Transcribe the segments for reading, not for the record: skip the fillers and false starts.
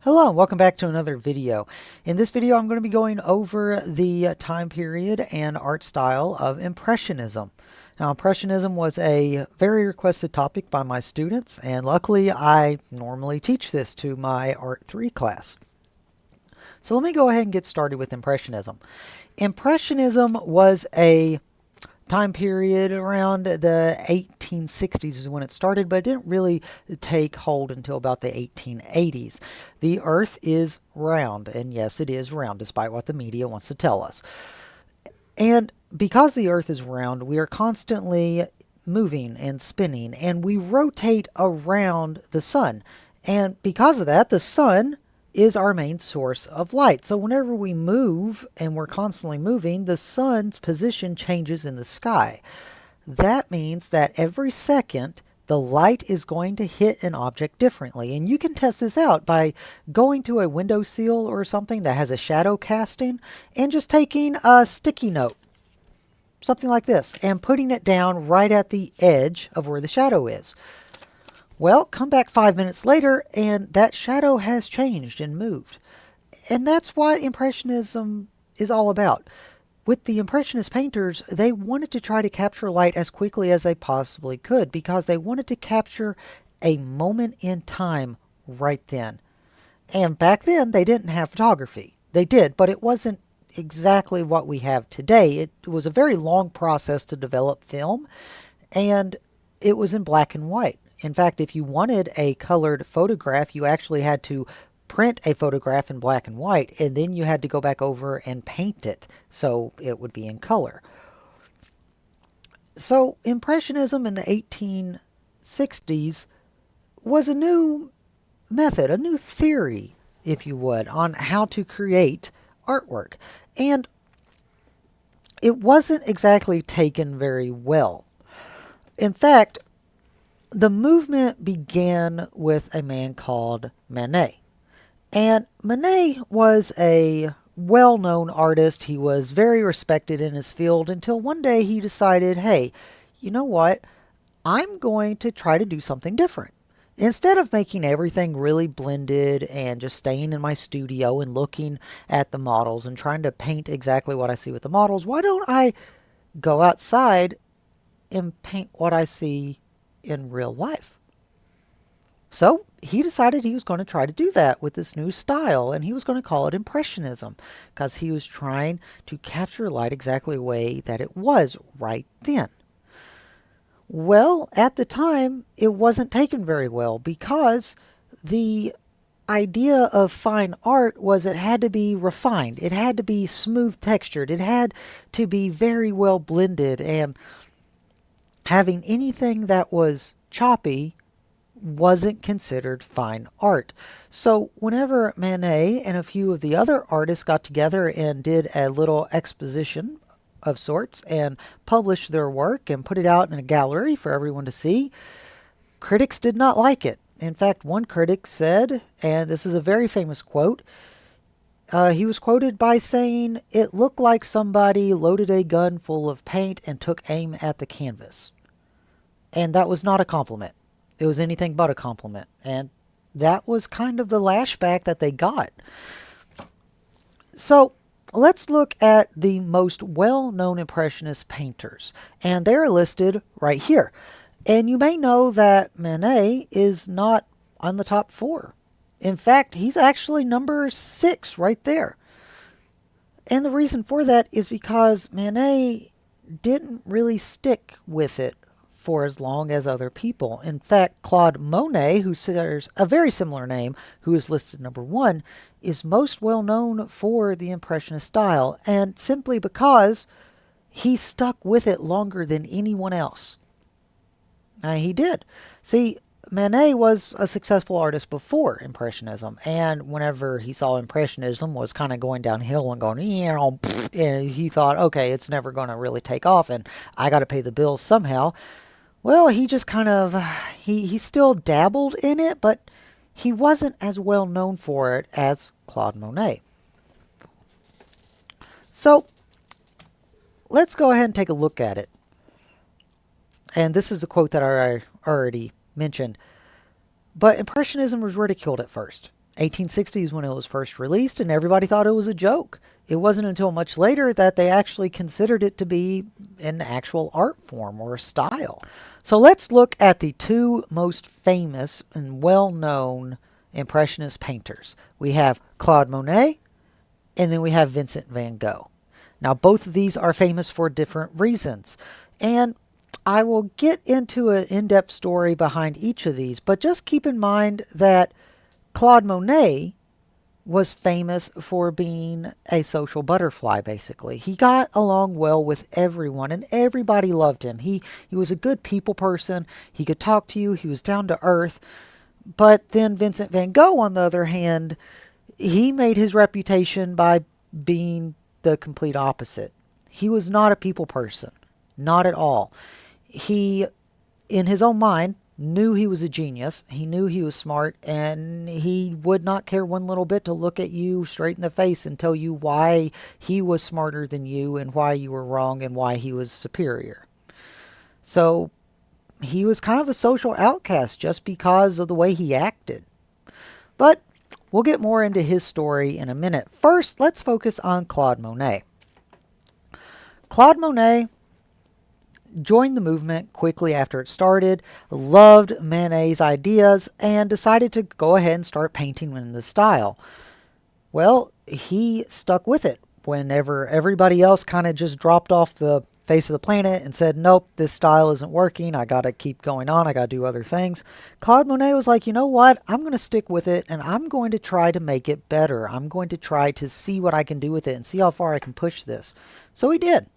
Hello and welcome back to another video. In this video I'm going to be going over the time period and art style of Impressionism. Now Impressionism was a very requested topic by my students, and luckily I normally teach this to my Art 3 class. So let me go ahead and get started with Impressionism. Impressionism was a time period around the 1860s is when it started, but it didn't really take hold until about the 1880s. The Earth is round, and yes, it is round, despite what the media wants to tell us. And because the Earth is round, we are constantly moving and spinning, and we rotate around the sun. And because of that, the sun is our main source of light. So whenever we move and we're constantly moving, the sun's position changes in the sky. That means that every second the light is going to hit an object differently. And you can test this out by going to a windowsill or something that has a shadow casting and just taking a sticky note, something like this, and putting it down right at the edge of where the shadow is. Well, come back 5 minutes later and that shadow has changed and moved. And that's what Impressionism is all about. With the Impressionist painters, they wanted to try to capture light as quickly as they possibly could because they wanted to capture a moment in time right then. And back then, they didn't have photography. They did, but it wasn't exactly what we have today. It was a very long process to develop film, and it was in black and white. In fact, if you wanted a colored photograph, you actually had to print a photograph in black and white, and then you had to go back over and paint it so it would be in color. So Impressionism in the 1860s was a new method, a new theory, if you would, on how to create artwork. And it wasn't exactly taken very well. In fact, the movement began with a man called Manet. And Manet was a well-known artist. He was very respected in his field until one day he decided, hey, you know what? I'm going to try to do something different. Instead of making everything really blended and just staying in my studio and looking at the models and trying to paint exactly what I see with the models, why don't I go outside and paint what I see in real life? So he decided he was going to try to do that with this new style, and he was going to call it Impressionism because he was trying to capture light exactly the way that it was right then. Well, at the time, it wasn't taken very well because the idea of fine art was it had to be refined. It had to be smooth textured. It had to be very well blended, and having anything that was choppy wasn't considered fine art. So whenever Manet and a few of the other artists got together and did a little exposition of sorts and published their work and put it out in a gallery for everyone to see, critics did not like it. In fact, one critic said, and this is a very famous quote, he was quoted by saying, "It looked like somebody loaded a gun full of paint and took aim at the canvas." And that was not a compliment. It was anything but a compliment. And that was kind of the lashback that they got. So let's look at the most well-known Impressionist painters. And they're listed right here. And you may know that Manet is not on the top 4. In fact, he's actually number 6 right there. And the reason for that is because Manet didn't really stick with it for as long as other people. In fact, Claude Monet, who shares a very similar name, who is listed number 1, is most well known for the Impressionist style, and simply because he stuck with it longer than anyone else. He did. See, Manet was a successful artist before Impressionism, and whenever he saw Impressionism was kind of going downhill and going, and he thought, okay, it's never going to really take off, and I got to pay the bills somehow. Well, he just kind of, he still dabbled in it, but he wasn't as well known for it as Claude Monet. So, let's go ahead and take a look at it. And this is a quote that I already mentioned. But Impressionism was ridiculed at first. 1860s when it was first released, and everybody thought it was a joke. It wasn't until much later that they actually considered it to be an actual art form or a style. So let's look at the two most famous and well-known Impressionist painters. We have Claude Monet, and then we have Vincent van Gogh. Now, both of these are famous for different reasons, and I will get into an in-depth story behind each of these, but just keep in mind that Claude Monet was famous for being a social butterfly, basically. He got along well with everyone, and everybody loved him. He was a good people person. He could talk to you. He was down to earth. But then Vincent van Gogh, on the other hand, he made his reputation by being the complete opposite. He was not a people person. Not at all. He, in his own mind, knew he was a genius. He knew he was smart, and he would not care one little bit to look at you straight in the face and tell you why he was smarter than you and why you were wrong and why he was superior. So he was kind of a social outcast just because of the way he acted. But we'll get more into his story in a minute. First, let's focus on Claude Monet. Claude Monet joined the movement quickly after it started, loved Manet's ideas, and decided to go ahead and start painting in the style. Well, he stuck with it whenever everybody else kind of just dropped off the face of the planet and said, nope, this style isn't working, I gotta keep going on, I gotta do other things. Claude Monet was like, you know what, I'm going to stick with it, and I'm going to try to make it better. I'm going to try to see what I can do with it and see how far I can push this. So he did.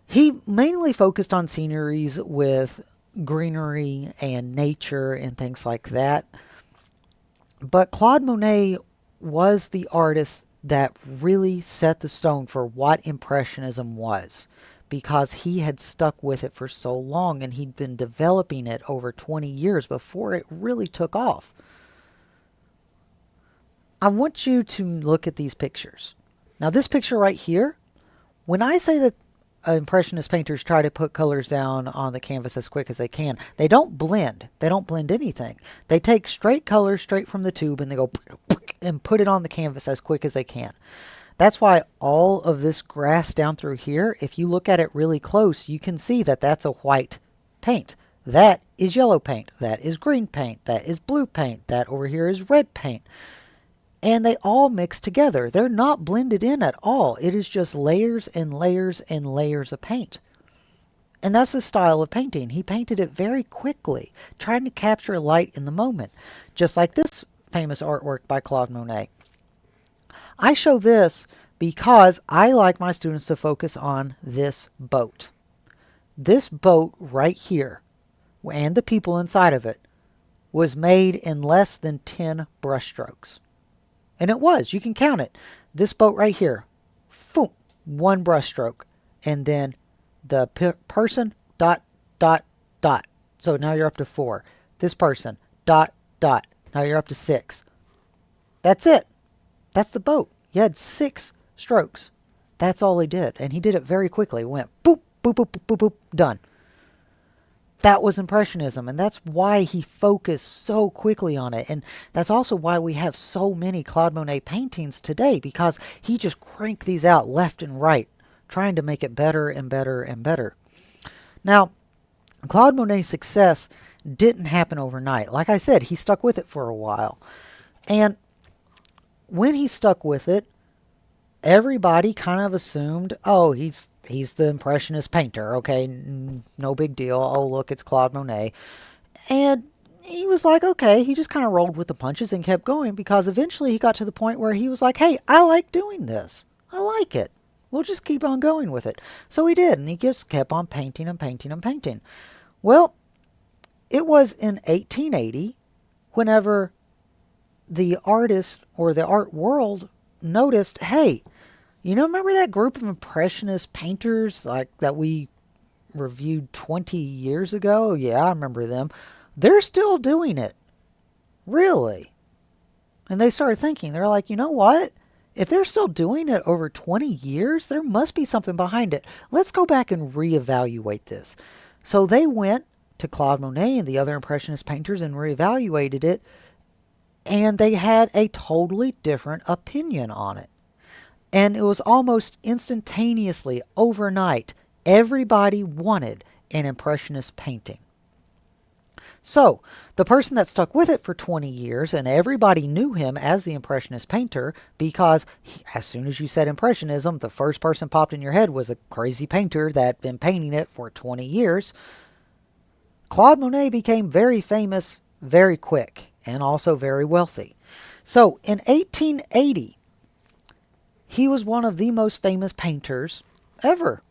He mainly focused on sceneries with greenery and nature and things like that. But Claude Monet was the artist that really set the stone for what Impressionism was, because he had stuck with it for so long and he'd been developing it over 20 years before it really took off. I want you to look at these pictures. Now, this picture right here, when I say that Impressionist painters try to put colors down on the canvas as quick as they can, they don't blend. They don't blend anything. They take straight colors straight from the tube and they go and put it on the canvas as quick as they can. That's why all of this grass down through here, if you look at it really close, you can see that that's a white paint. That is yellow paint. That is green paint. That is blue paint. That over here is red paint. And they all mix together. They're not blended in at all. It is just layers and layers and layers of paint. And that's the style of painting. He painted it very quickly, trying to capture light in the moment, just like this famous artwork by Claude Monet. I show this because I like my students to focus on this boat. This boat right here, and the people inside of it, was made in less than 10 brushstrokes. And it was. You can count it. This boat right here. Boom, one brushstroke. And then the person, dot, dot, dot. So now you're up to 4. This person, dot, dot. Now you're up to 6. That's it. That's the boat. You had 6 strokes. That's all he did. And he did it very quickly. He went boop, boop, boop, boop, boop, boop, done. That was Impressionism, and that's why he focused so quickly on it. And that's also why we have so many Claude Monet paintings today, because he just cranked these out left and right, trying to make it better and better and better. Now, Claude Monet's success didn't happen overnight. Like I said, he stuck with it for a while. And when he stuck with it, everybody kind of assumed, oh, he's the Impressionist painter. Okay, no big deal. Oh, look, it's Claude Monet. And he was like, okay, he just kind of rolled with the punches and kept going, because eventually he got to the point where he was like, hey, I like doing this. I like it. We'll just keep on going with it. So he did, and he just kept on painting and painting and painting. Well, it was in 1880 whenever the artist or the art world noticed, hey, you know, remember that group of Impressionist painters like that we reviewed 20 years ago? Yeah, I remember them. They're still doing it. Really? And they started thinking, they're like, you know what? If they're still doing it over 20 years, there must be something behind it. Let's go back and reevaluate this. So they went to Claude Monet and the other Impressionist painters and reevaluated it. and they had a totally different opinion on it. And it was almost instantaneously, overnight, everybody wanted an Impressionist painting. So, the person that stuck with it for 20 years, and everybody knew him as the Impressionist painter, because as soon as you said Impressionism, the first person popped in your head was a crazy painter that had been painting it for 20 years. Claude Monet became very famous very quick, and also very wealthy. So, in 1880, he was one of the most famous painters ever.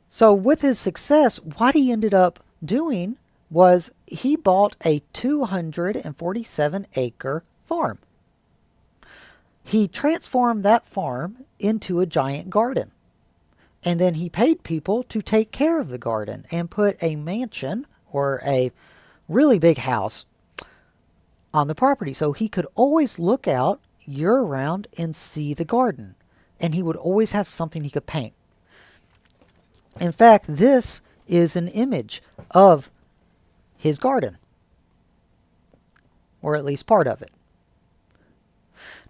So, with his success, what he ended up doing was he bought a 247-acre farm. He transformed that farm into a giant garden. And then he paid people to take care of the garden and put a mansion or a really big house on the property. So he could always look out year-round and see the garden. And he would always have something he could paint. In fact, this is an image of his garden, or at least part of it.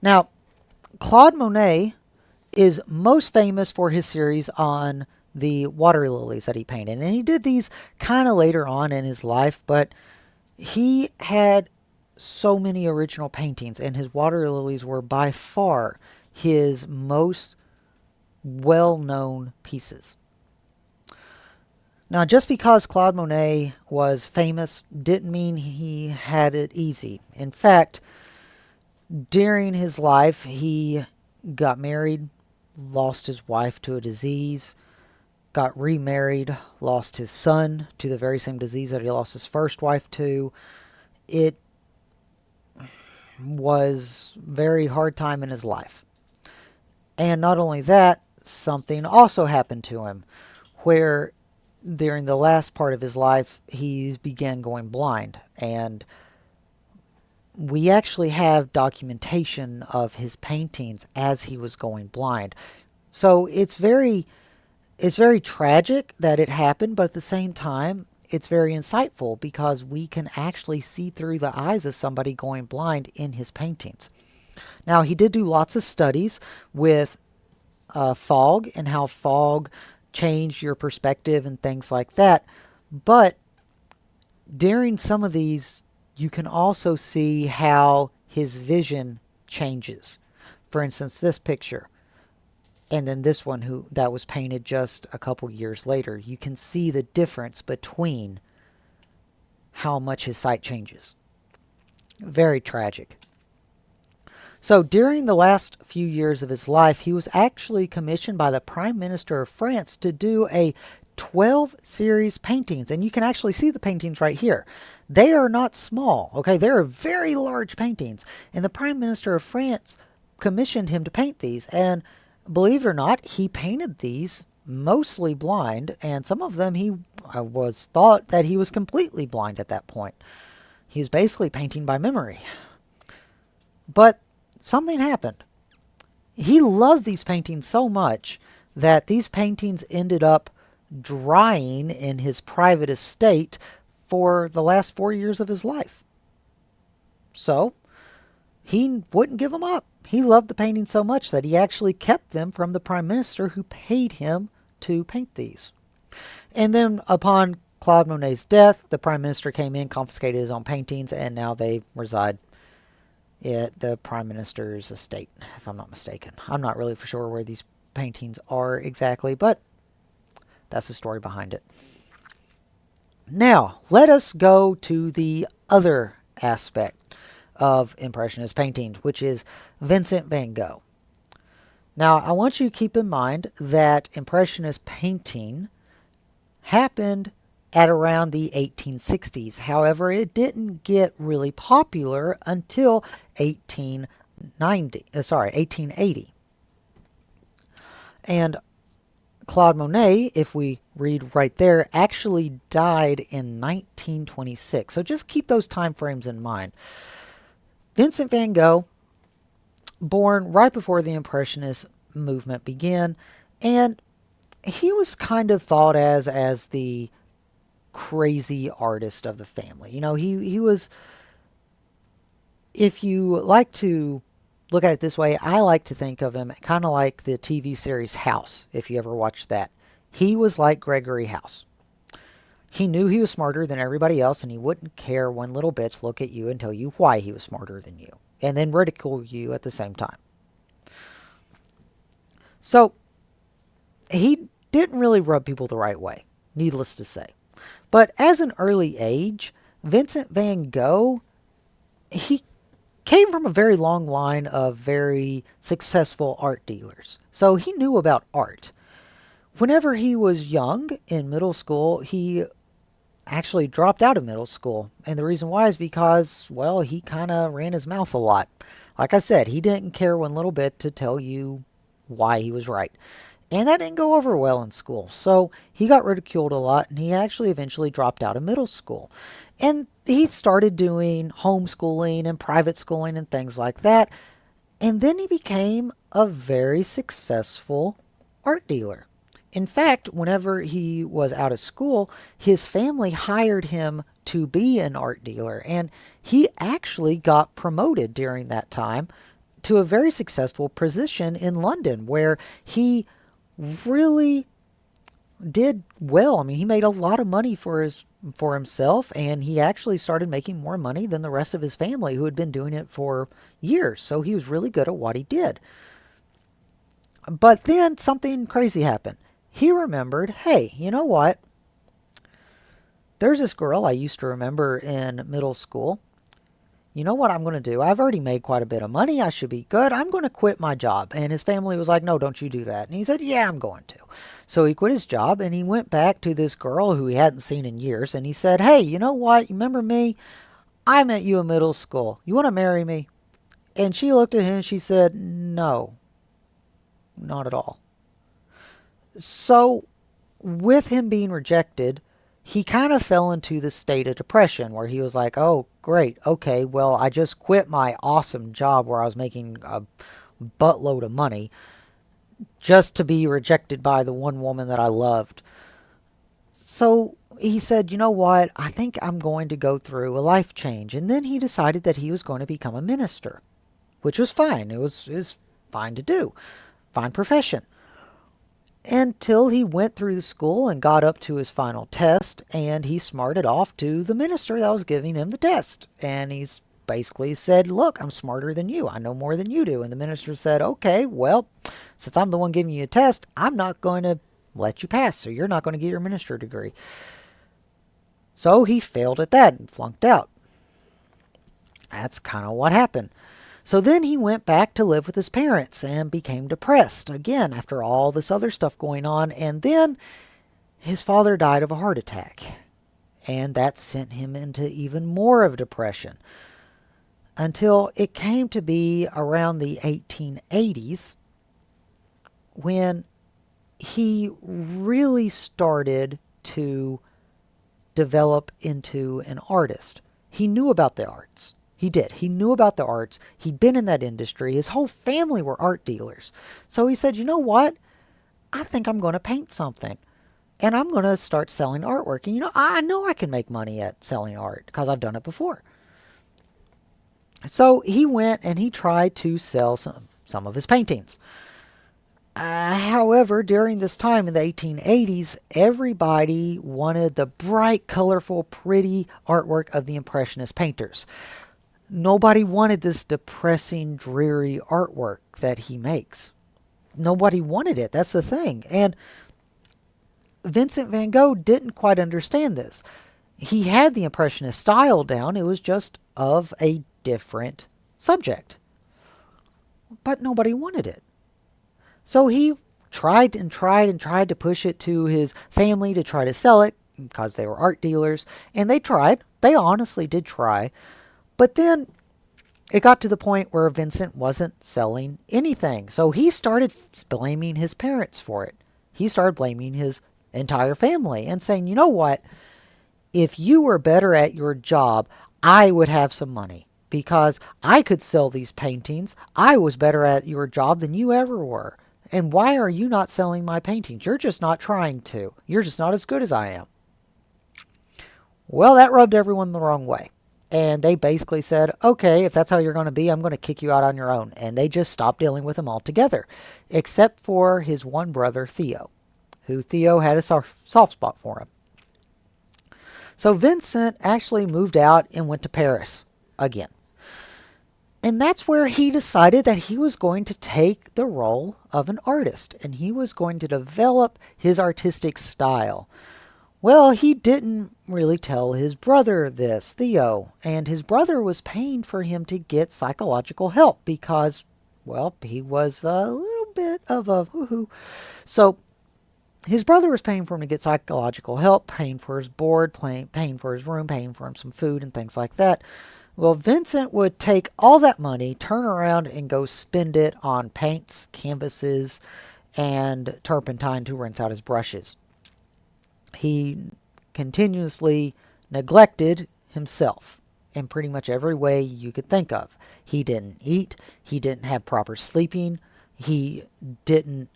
Now, Claude Monet is most famous for his series on the water lilies that he painted. And he did these kind of later on in his life, but he had so many original paintings, and his water lilies were by far his most well-known pieces. Now, just because Claude Monet was famous didn't mean he had it easy. In fact, during his life, he got married, lost his wife to a disease, got remarried, lost his son to the very same disease that he lost his first wife to. It was a very hard time in his life. And not only that, something also happened to him where during the last part of his life, he began going blind. And we actually have documentation of his paintings as he was going blind. So it's very tragic that it happened, but at the same time, it's very insightful because we can actually see through the eyes of somebody going blind in his paintings. Now, he did do lots of studies with fog and how fog changed your perspective and things like that. But during some of these, you can also see how his vision changes. For instance, this picture, and then this one that was painted just a couple years later. You can see the difference between how much his sight changes. Very tragic. So during the last few years of his life, he was actually commissioned by the Prime Minister of France to do a 12 series paintings. And you can actually see the paintings right here. They are not small, okay? They're very large paintings. And the Prime Minister of France commissioned him to paint these. And believe it or not, he painted these mostly blind. And some of them he was thought that he was completely blind at that point. He was basically painting by memory. But something happened. He loved these paintings so much that these paintings ended up drying in his private estate for the last 4 years of his life. So, he wouldn't give them up. He loved the paintings so much that he actually kept them from the Prime Minister who paid him to paint these. And then upon Claude Monet's death, the Prime Minister came in, confiscated his own paintings, and now they reside at the Prime Minister's estate, if I'm not mistaken. I'm not really for sure where these paintings are exactly, but that's the story behind it. Now, let us go to the other aspect of Impressionist paintings, which is Vincent van Gogh. Now, I want you to keep in mind that Impressionist painting happened at around the 1860s. However, it didn't get really popular until 1880. And Claude Monet, if we read right there, actually died in 1926. So just keep those time frames in mind. Vincent van Gogh, born right before the Impressionist movement began, and he was kind of thought as the crazy artist of the family. You know, he was if you like to look at it this way, I like to think of him kind of like the TV series House, if you ever watched that. He was like Gregory House. He knew he was smarter than everybody else, and he wouldn't care one little bit to look at you and tell you why he was smarter than you, and then ridicule you at the same time. So, he didn't really rub people the right way, needless to say. But as an early age, Vincent van Gogh, he came from a very long line of very successful art dealers. So he knew about art. Whenever he was young in middle school, he actually dropped out of middle school. And the reason why is because, well, he kind of ran his mouth a lot. Like I said, he didn't care one little bit to tell you why he was right. And that didn't go over well in school. So he got ridiculed a lot, and he actually eventually dropped out of middle school. And he started doing homeschooling and private schooling and things like that. And then he became a very successful art dealer. In fact, whenever he was out of school, his family hired him to be an art dealer. And he actually got promoted during that time to a very successful position in London, where he really did well. I mean, he made a lot of money for himself, and he actually started making more money than the rest of his family, who had been doing it for years. So he was really good at what he did. But then something crazy happened. He remembered, hey, you know what? There's this girl I used to remember in middle school. You know what I'm going to do? I've already made quite a bit of money. I should be good. I'm going to quit my job. And his family was like, no, don't you do that. And he said, yeah, I'm going to. So he quit his job, and he went back to this girl who he hadn't seen in years. And he said, hey, you know what? You remember me? I met you in middle school. You want to marry me? And she looked at him and she said, no, not at all. So with him being rejected, he kind of fell into this state of depression where he was like, oh, great. Okay, well, I just quit my awesome job where I was making a buttload of money just to be rejected by the one woman that I loved. So he said, you know what? I think I'm going to go through a life change. And then he decided that he was going to become a minister, which was fine. It was fine to do. Fine profession. Until he went through the school and got up to his final test, and he smarted off to the minister that was giving him the test. And he's basically said, look, I'm smarter than you. I know more than you do. And the minister said, okay, well, since I'm the one giving you a test, I'm not going to let you pass. So you're not going to get your minister degree. So he failed at that and flunked out. That's kind of what happened. So then he went back to live with his parents and became depressed again after all this other stuff going on. And then his father died of a heart attack. And that sent him into even more of depression. Until it came to be around the 1880s when he really started to develop into an artist. He knew about the arts. He did. He knew about the arts. He'd been in that industry. His whole family were art dealers. So he said, you know what? I think I'm going to paint something. And I'm going to start selling artwork. And I know I can make money at selling art because I've done it before. So he went and he tried to sell some of his paintings. However, during this time in the 1880s, everybody wanted the bright, colorful, pretty artwork of the Impressionist painters. Nobody wanted this depressing, dreary artwork that he makes. Nobody wanted it. That's the thing. And Vincent van Gogh didn't quite understand this. He had the Impressionist style down. It was just of a different subject. But nobody wanted it. So he tried and tried and tried to push it to his family to try to sell it because they were art dealers. And they tried. They honestly did try. But then it got to the point where Vincent wasn't selling anything. So he started blaming his parents for it. He started blaming his entire family and saying, you know what? If you were better at your job, I would have some money because I could sell these paintings. I was better at your job than you ever were. And why are you not selling my paintings? You're just not trying to. You're just not as good as I am. Well, that rubbed everyone the wrong way. And they basically said, okay, if that's how you're going to be, I'm going to kick you out on your own. And they just stopped dealing with him altogether, except for his one brother, Theo, who Theo had a soft spot for him. So Vincent actually moved out and went to Paris again. And that's where he decided that he was going to take the role of an artist and he was going to develop his artistic style. Well, he didn't really tell his brother this, Theo, and his brother was paying for him to get psychological help because, well, he was a little bit of a woohoo. So his brother was paying for him to get psychological help, paying for his board, paying for his room, paying for him some food and things like that. Well, Vincent would take all that money, turn around and go spend it on paints, canvases, and turpentine to rinse out his brushes. He continuously neglected himself in pretty much every way you could think of. He didn't eat. He didn't have proper sleeping. He didn't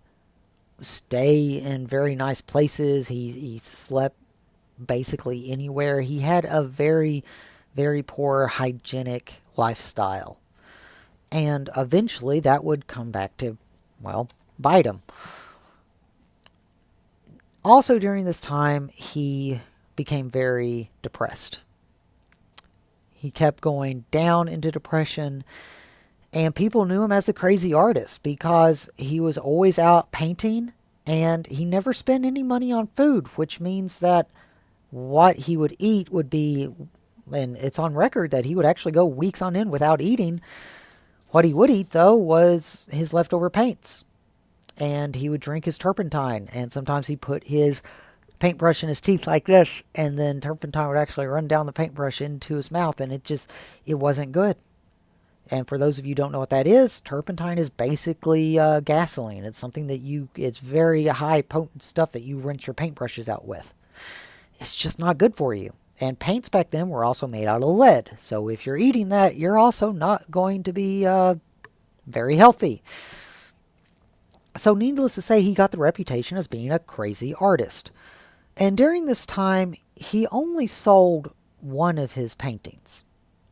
stay in very nice places. He slept basically anywhere. He had a very poor hygienic lifestyle. And eventually that would come back to, well, bite him. Also during this time, he became very depressed. He kept going down into depression, and people knew him as the crazy artist because he was always out painting and he never spent any money on food, which means that what he would eat would be, and it's on record that he would actually go weeks on end without eating. What he would eat, though, was his leftover paints. And he would drink his turpentine. And sometimes he put his paintbrush in his teeth like this. And then turpentine would actually run down the paintbrush into his mouth. And it wasn't good. And for those of you who don't know what that is, turpentine is basically gasoline. It's something that it's very high potent stuff that you rinse your paintbrushes out with. It's just not good for you. And paints back then were also made out of lead. So if you're eating that, you're also not going to be very healthy. So needless to say, he got the reputation as being a crazy artist. And during this time, he only sold one of his paintings.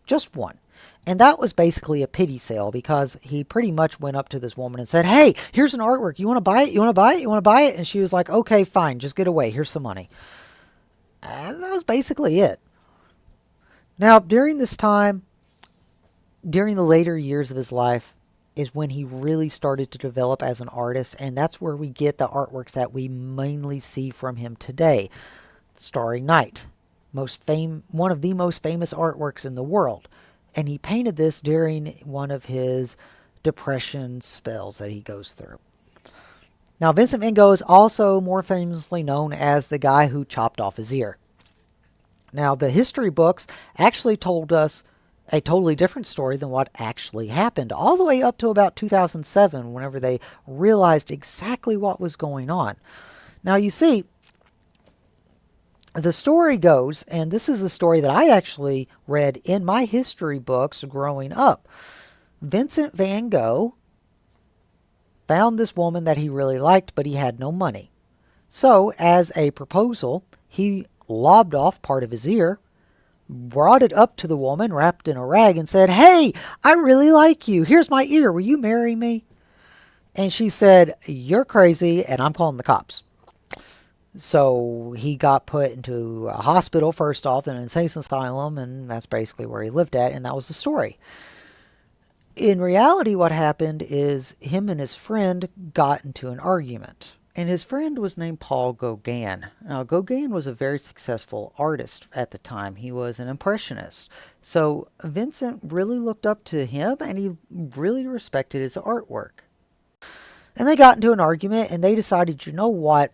Just one. And that was basically a pity sale because he pretty much went up to this woman and said, hey, here's an artwork. You want to buy it? You want to buy it? You want to buy it? And she was like, okay, fine. Just get away. Here's some money. And that was basically it. Now, during this time, during the later years of his life, is when he really started to develop as an artist, and that's where we get the artworks that we mainly see from him today. Starry Night, one of the most famous artworks in the world, and he painted this during one of his depression spells that he goes through. Now, Vincent van Gogh is also more famously known as the guy who chopped off his ear. Now, the history books actually told us a totally different story than what actually happened, all the way up to about 2007, whenever they realized exactly what was going on. Now, you see, the story goes, and this is the story that I actually read in my history books growing up. Vincent van Gogh found this woman that he really liked, but he had no money. So, as a proposal, he lobbed off part of his ear, brought it up to the woman wrapped in a rag and said, hey, I really like you. Here's my ear. Will you marry me? And she said, you're crazy and I'm calling the cops. So he got put into a hospital first off, then an insane asylum, and that's basically where he lived at, and that was the story. In reality, what happened is him and his friend got into an argument. And his friend was named Paul Gauguin. Now, Gauguin was a very successful artist at the time. He was an impressionist. So Vincent really looked up to him and he really respected his artwork. And they got into an argument and they decided, you know what?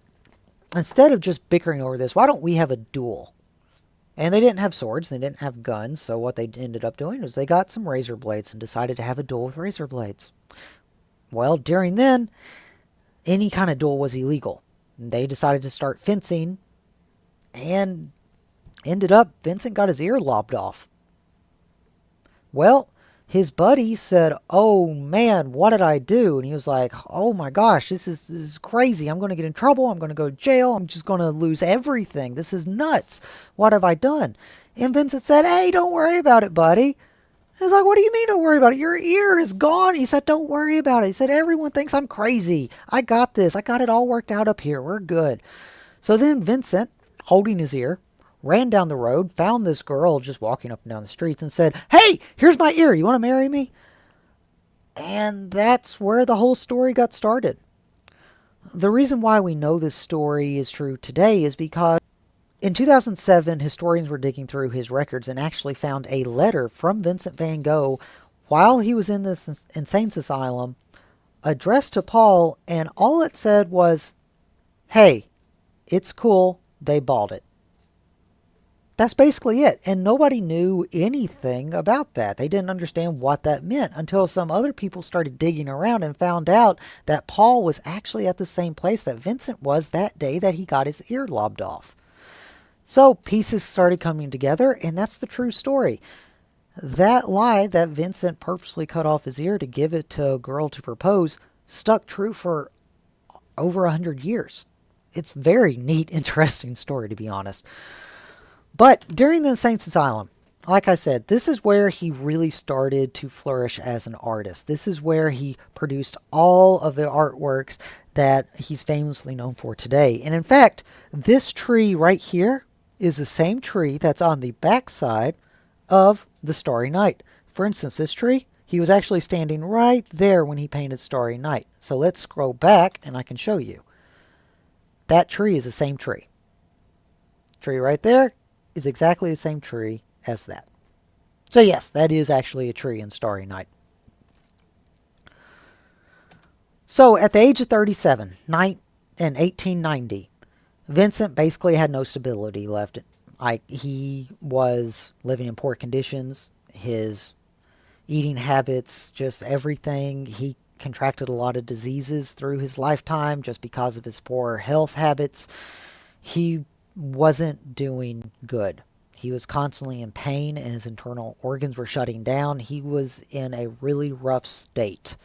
Instead of just bickering over this, why don't we have a duel? And they didn't have swords, they didn't have guns, so what they ended up doing was they got some razor blades and decided to have a duel with razor blades. Well, during then, any kind of duel was illegal. They decided to start fencing and ended up, Vincent got his ear lobbed off. Well, his buddy said, oh man, what did I do? And he was like, oh my gosh, this is crazy. I'm going to get in trouble. I'm going to go to jail. I'm just going to lose everything. This is nuts. What have I done? And Vincent said, hey, don't worry about it, buddy. He's like, what do you mean don't worry about it? Your ear is gone. He said, don't worry about it. He said, everyone thinks I'm crazy. I got this. I got it all worked out up here. We're good. So then Vincent, holding his ear, ran down the road, found this girl just walking up and down the streets and said, hey, here's my ear. You want to marry me? And that's where the whole story got started. The reason why we know this story is true today is because in 2007, historians were digging through his records and actually found a letter from Vincent van Gogh while he was in this insane asylum addressed to Paul, and all it said was, hey, it's cool, they bought it. That's basically it, and nobody knew anything about that. They didn't understand what that meant until some other people started digging around and found out that Paul was actually at the same place that Vincent was that day that he got his ear lobbed off. So pieces started coming together, and that's the true story. That lie that Vincent purposely cut off his ear to give it to a girl to propose stuck true for over 100 years. It's a very neat, interesting story, to be honest. But during the insane asylum, like I said, this is where he really started to flourish as an artist. This is where he produced all of the artworks that he's famously known for today. And in fact, this tree right here is the same tree that's on the backside of the Starry Night. For instance, this tree, he was actually standing right there when he painted Starry Night. So let's scroll back and I can show you. That tree is the same tree. Tree right there is exactly the same tree as that. So yes, that is actually a tree in Starry Night. So at the age of 37, in 1890, Vincent basically had no stability left. He was living in poor conditions. His eating habits, just everything. He contracted a lot of diseases through his lifetime just because of his poor health habits. He wasn't doing good. He was constantly in pain and his internal organs were shutting down. He was in a really rough state.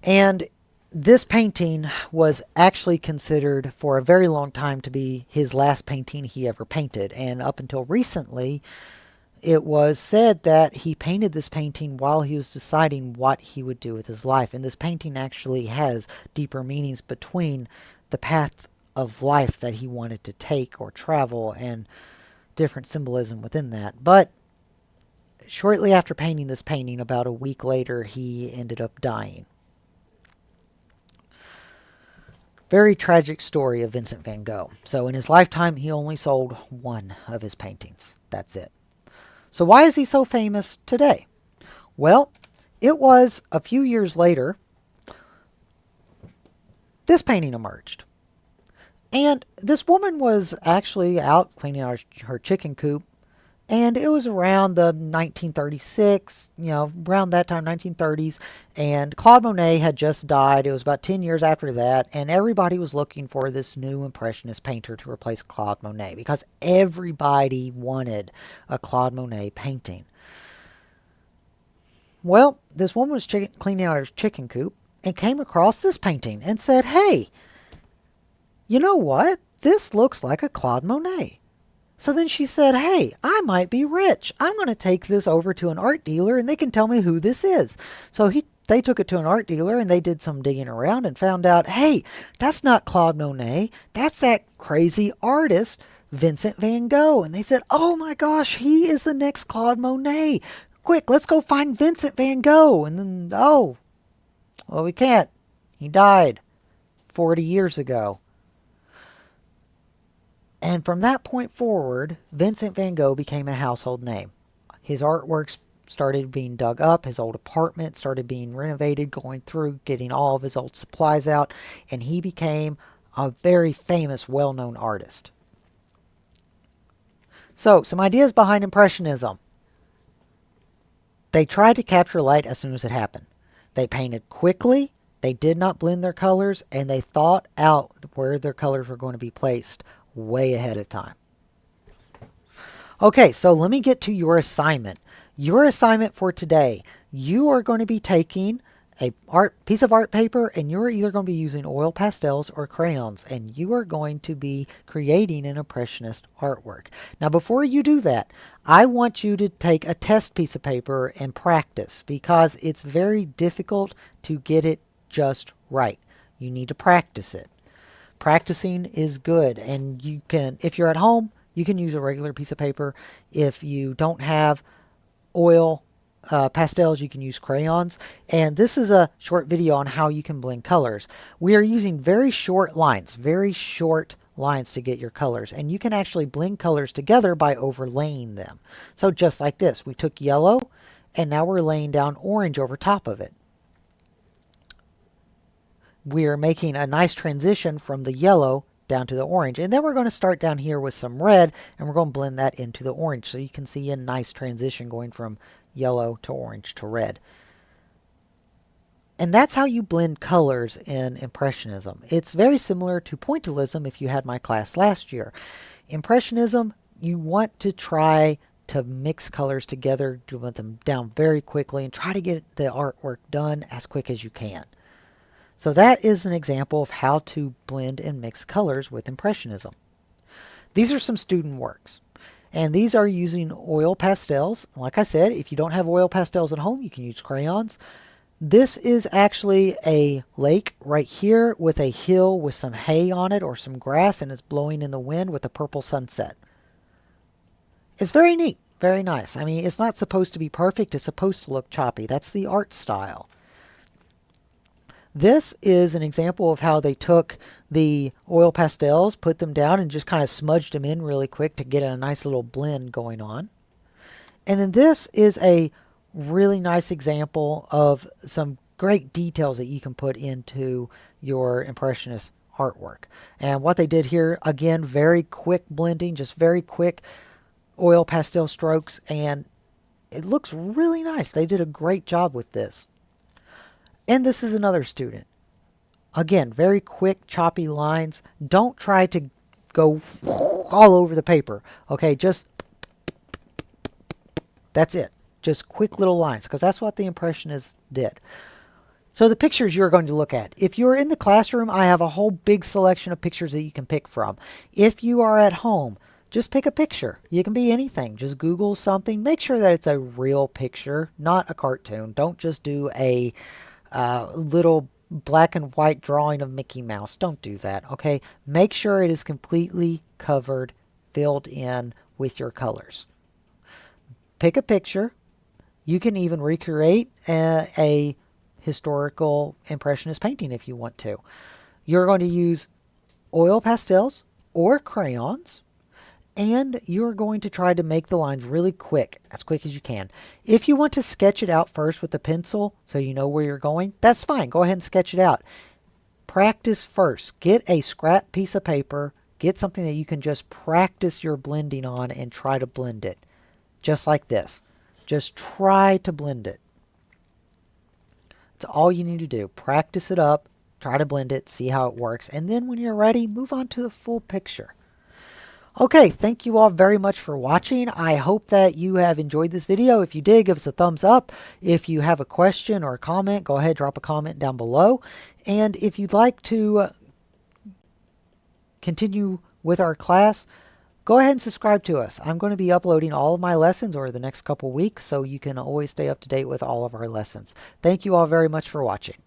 And this painting was actually considered for a very long time to be his last painting he ever painted. And up until recently, it was said that he painted this painting while he was deciding what he would do with his life. And this painting actually has deeper meanings between the path of life that he wanted to take or travel and different symbolism within that. But shortly after painting this painting, about a week later, he ended up dying. Very tragic story of Vincent van Gogh. So in his lifetime, he only sold one of his paintings. That's it. So why is he so famous today? Well, it was a few years later, this painting emerged. And this woman was actually out cleaning out her chicken coop. And it was around the 1936, around that time, 1930s. And Claude Monet had just died. It was about 10 years after that. And everybody was looking for this new Impressionist painter to replace Claude Monet because everybody wanted a Claude Monet painting. Well, this woman was cleaning out her chicken coop and came across this painting and said, hey, you know what? This looks like a Claude Monet. So then she said, hey, I might be rich. I'm going to take this over to an art dealer and they can tell me who this is. So they took it to an art dealer and they did some digging around and found out, hey, that's not Claude Monet. That's that crazy artist, Vincent van Gogh. And they said, oh my gosh, he is the next Claude Monet. Quick, let's go find Vincent van Gogh. And then, well, we can't. He died 40 years ago. And from that point forward, Vincent van Gogh became a household name. His artworks started being dug up. His old apartment started being renovated, going through, getting all of his old supplies out. And he became a very famous, well-known artist. So, some ideas behind Impressionism. They tried to capture light as soon as it happened. They painted quickly. They did not blend their colors. And they thought out where their colors were going to be placed way ahead of time. Okay, so let me get to your assignment. Your assignment for today. You are going to be taking a piece of art paper, and you're either going to be using oil pastels or crayons, and you are going to be creating an impressionist artwork. Now, before you do that, I want you to take a test piece of paper and practice, because it's very difficult to get it just right. You need to practice it. Practicing is good, and you can, if you're at home, you can use a regular piece of paper. If you don't have oil pastels, you can use crayons. And this is a short video on how you can blend colors. We are using very short lines to get your colors, and you can actually blend colors together by overlaying them. So just like this, we took yellow and now we're laying down orange over top of it. We're making a nice transition from the yellow down to the orange, and then we're going to start down here with some red, and we're going to blend that into the orange, so you can see a nice transition going from yellow to orange to red. And that's how you blend colors in Impressionism. It's very similar to Pointillism if you had my class last year. Impressionism, you want to try to mix colors together, to put them down very quickly, and try to get the artwork done as quick as you can. So that is an example of how to blend and mix colors with Impressionism. These are some student works, and these are using oil pastels. Like I said, if you don't have oil pastels at home, you can use crayons. This is actually a lake right here with a hill with some hay on it or some grass, and it's blowing in the wind with a purple sunset. It's very neat, very nice. I mean, it's not supposed to be perfect. It's supposed to look choppy. That's the art style. This is an example of how they took the oil pastels, put them down, and just kind of smudged them in really quick to get a nice little blend going on. And then this is a really nice example of some great details that you can put into your Impressionist artwork. And what they did here, again, very quick blending, just very quick oil pastel strokes, and it looks really nice. They did a great job with this. And this is another student. Again, very quick, choppy lines. Don't try to go all over the paper. Okay, just that's it. Just quick little lines, because that's what the Impressionists did. So the pictures you're going to look at. If you're in the classroom, I have a whole big selection of pictures that you can pick from. If you are at home, just pick a picture. You can be anything. Just Google something. Make sure that it's a real picture, not a cartoon. Don't just do a little black and white drawing of Mickey Mouse. Don't do that, okay? Make sure it is completely covered, filled in with your colors. Pick a picture. You can even recreate a historical Impressionist painting if you want to. You're going to use oil pastels or crayons, and you're going to try to make the lines really quick, as quick as you can. If you want to sketch it out first with a pencil so you know where you're going, that's fine. Go ahead and sketch it out. Practice first. Get a scrap piece of paper. Get something that you can just practice your blending on and try to blend it. Just like this. Just try to blend it. That's all you need to do. Practice it up. Try to blend it. See how it works. And then when you're ready, move on to the full picture. Okay, thank you all very much for watching. I hope that you have enjoyed this video. If you did, give us a thumbs up. If you have a question or a comment, go ahead, drop a comment down below. And if you'd like to continue with our class, go ahead and subscribe to us. I'm going to be uploading all of my lessons over the next couple weeks, so you can always stay up to date with all of our lessons. Thank you all very much for watching.